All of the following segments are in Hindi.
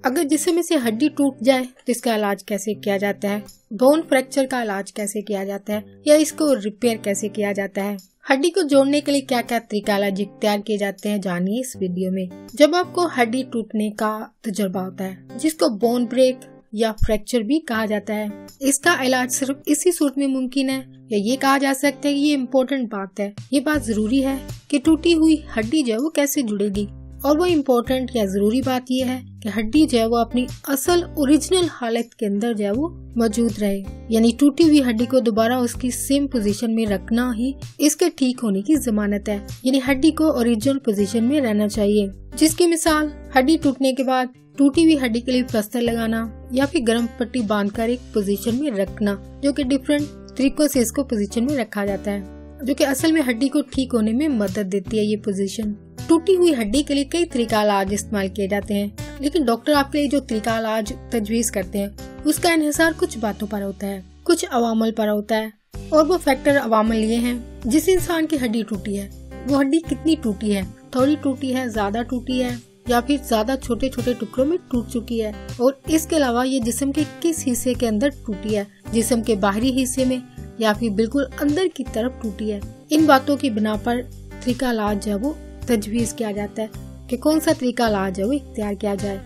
अगर जिस्म में से हड्डी टूट जाए तो इसका इलाज कैसे किया जाता है, बोन फ्रैक्चर का इलाज कैसे किया जाता है या इसको रिपेयर कैसे किया जाता है, हड्डी को जोड़ने के लिए क्या क्या तरीका इलाज इख्तियार किए जाते हैं, जानिए इस वीडियो में। जब आपको हड्डी टूटने का तजुर्बा होता है जिसको बोन ब्रेक या फ्रैक्चर भी कहा जाता है, इसका इलाज सिर्फ इसी सूरत में मुमकिन है या ये कहा जा सकता है कि ये इम्पोर्टेंट बात है, ये बात जरूरी है कि टूटी हुई हड्डी जो है वो कैसे जुड़ेगी। और वो इम्पोर्टेंट या जरूरी बात यह है कि हड्डी जो है वो अपनी असल ओरिजिनल हालत के अंदर जो है वो मौजूद रहे, यानी टूटी हुई हड्डी को दोबारा उसकी सेम पोजीशन में रखना ही इसके ठीक होने की जमानत है। यानी हड्डी को ओरिजिनल पोजीशन में रहना चाहिए, जिसकी मिसाल हड्डी टूटने के बाद टूटी हुई हड्डी के लिए प्लास्टर लगाना या फिर गर्म पट्टी बांधकर एक पोजीशन में रखना, जो कि डिफरेंट तरीकों से इसको पोजीशन में रखा जाता है, जो कि असल में हड्डी को ठीक होने में मदद देती है। ये पोजीशन टूटी हुई हड्डी के लिए कई तरीका इलाज इस्तेमाल किए जाते हैं, लेकिन डॉक्टर आपके लिए जो तरीका इलाज तजवीज करते हैं उसका इन्हिसार कुछ बातों पर होता है, कुछ अवामल पर होता है। और वो फैक्टर अवामल ये हैं, जिस इंसान की हड्डी टूटी है वो हड्डी कितनी टूटी है, थोड़ी टूटी है, ज्यादा टूटी है या फिर ज्यादा छोटे छोटे टुकड़ों में टूट चुकी है, और इसके अलावा ये जिस्म के किस हिस्से के अंदर टूटी है, जिस्म के बाहरी हिस्से में या फिर बिल्कुल अंदर की तरफ टूटी है। इन बातों की बिना पर तरीका इलाज है वो तजवीज किया जाता है कि कौन सा तरीका इलाज है वो इख्तियार किया जाए।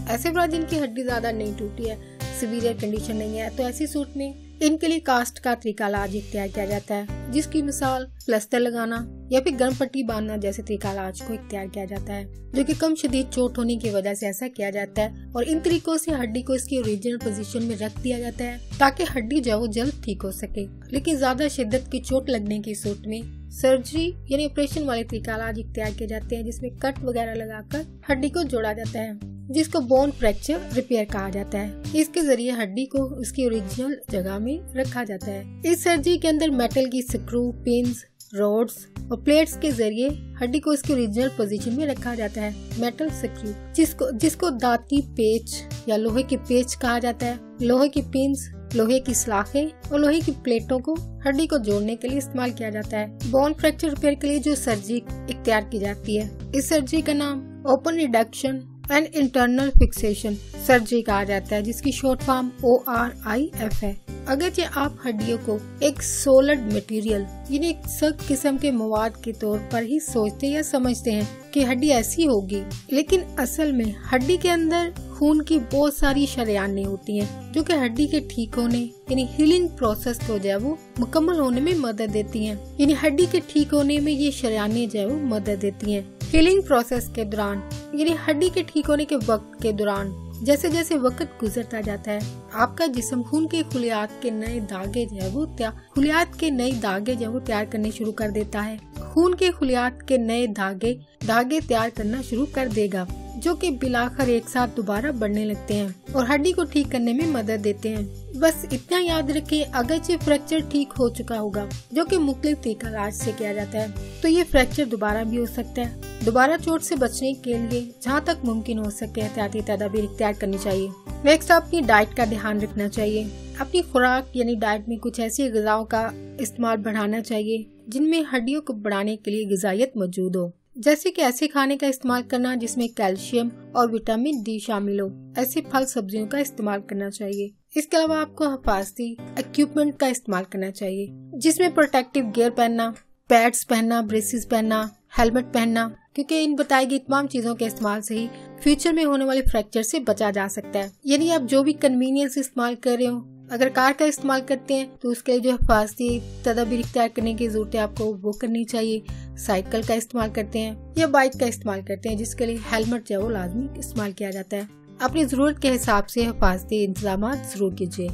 ऐसे अफराद जिनकी हड्डी ज्यादा नहीं टूटी है, सीवियर कंडीशन नहीं है, तो ऐसी सूरत में इनके लिए कास्ट का तरीका इलाज इख्तियार किया जाता है, जिसकी मिसाल प्लास्टर लगाना या फिर गर्म पट्टी बांधना जैसे तरीका इलाज को इख्तियार किया जाता है, जो कि कम शदीद चोट होने की वजह से ऐसा किया जाता है। और इन तरीकों से हड्डी को इसकी ओरिजिनल पोजीशन में रख दिया जाता है ताकि हड्डी जो जल्द ठीक हो सके। लेकिन ज्यादा शिद्दत की चोट लगने की सूरत में सर्जरी यानी ऑपरेशन वाले तरीका इलाज इख्तियार किए जाते हैं, जिसमें कट वगैरह लगाकर हड्डी को जोड़ा जाता है, जिसको बोन फ्रैक्चर रिपेयर कहा जाता है। इसके जरिए हड्डी को उसकी ओरिजिनल जगह में रखा जाता है। इस सर्जरी के अंदर मेटल की स्क्रू, पिन्स, रोड्स और प्लेट्स के जरिए हड्डी को उसकी ओरिजिनल पोजीशन में रखा जाता है। मेटल स्क्रू जिसको दाती पेच या लोहे के पेच कहा जाता है, लोहे की पिन्स, लोहे की सलाखें और लोहे की प्लेटों को हड्डी को जोड़ने के लिए इस्तेमाल किया जाता है। बोन फ्रैक्चर रिपेयर के लिए जो सर्जरी इख्तियार की जाती है, इस सर्जरी का नाम open reduction and internal fixation surgery कहा जाता है, जिसकी शॉर्ट फॉर्म ORIF है। अगरचे आप हड्डियों को एक सॉलिड मटेरियल यानी एक सख्त किस्म के मवाद के तौर पर ही सोचते या समझते हैं कि हड्डी ऐसी होगी, लेकिन असल में हड्डी के अंदर खून की बहुत सारी शरेयानें होती हैं, जो कि हड्डी के ठीक होने यानी हीलिंग प्रोसेस को जो है वो मुकम्मल होने में मदद देती हैं। यानी हड्डी के ठीक होने में ये शरेयानें जो है वो मदद देती हैं। हीलिंग प्रोसेस के दौरान यानी हड्डी के ठीक होने के वक्त के दौरान जैसे जैसे वक्त गुजरता जाता है, आपका जिस्म खून के खुलियात के नए धागे जो है वो तैयार करने शुरू कर देता है। खून के खुलियात के नए धागे तैयार करना शुरू कर देगा, जो कि बिलाखर एक साथ दोबारा बढ़ने लगते हैं और हड्डी को ठीक करने में मदद देते हैं। बस इतना याद रखें, अगरचे फ्रैक्चर ठीक हो चुका होगा, जो कि मुख्तलिफ तरीका इलाज से किया जाता है, तो ये फ्रैक्चर दोबारा भी हो सकता है। दोबारा चोट से बचने के लिए जहाँ तक मुमकिन हो सके एहतियाती तदाबीर इख्तियार करनी चाहिए। नेक्स्ट, अपनी डाइट का ध्यान रखना चाहिए। अपनी खुराक यानी डाइट में कुछ ऐसी ग़िज़ाओं का इस्तेमाल बढ़ाना चाहिए जिनमें हड्डियों को बढ़ाने के लिए ग़िज़ायत मौजूद हो, जैसे कि ऐसे खाने का इस्तेमाल करना जिसमें कैल्शियम और विटामिन D शामिल हो। ऐसे फल सब्जियों का इस्तेमाल करना चाहिए। इसके अलावा आपको हिफाजती इक्विपमेंट का इस्तेमाल करना चाहिए, जिसमें प्रोटेक्टिव गियर पहनना, पैड्स पहनना, ब्रेसेस पहनना, हेलमेट पहनना, क्योंकि इन बताई गई तमाम चीजों के इस्तेमाल से ही फ्यूचर में होने वाले फ्रैक्चर से बचा जा सकता है। यानी आप जो भी कन्वीनियंस इस्तेमाल कर रहे हो, अगर कार का इस्तेमाल करते हैं तो उसके लिए जो हिफाजती तदाबीर इख्तियार करने की जरूरत है आपको वो करनी चाहिए। साइकिल का इस्तेमाल करते हैं या बाइक का इस्तेमाल करते हैं, जिसके लिए हेलमेट जो है वो लाजमी इस्तेमाल किया जाता है। अपनी जरूरत के हिसाब से हिफाजती इंतजाम जरूर कीजिए।